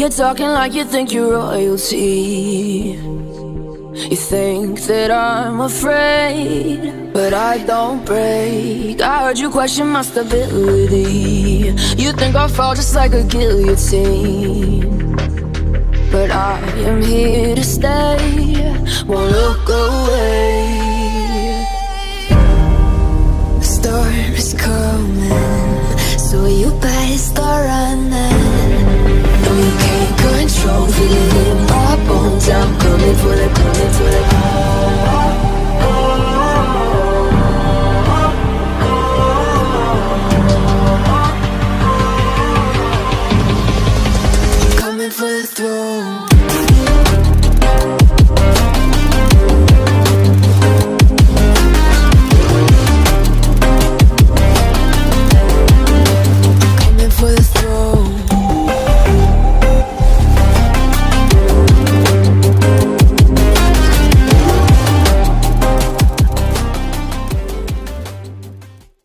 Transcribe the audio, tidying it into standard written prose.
You're talking like you think you're royalty. You think that I'm afraid, but I don't break. I heard you question my stability. You think I'll fall just like a guillotine, but I am here to stay, won't look away. The storm is coming, so you better start running. No, you can't control, feel it in my bones. I'm coming for the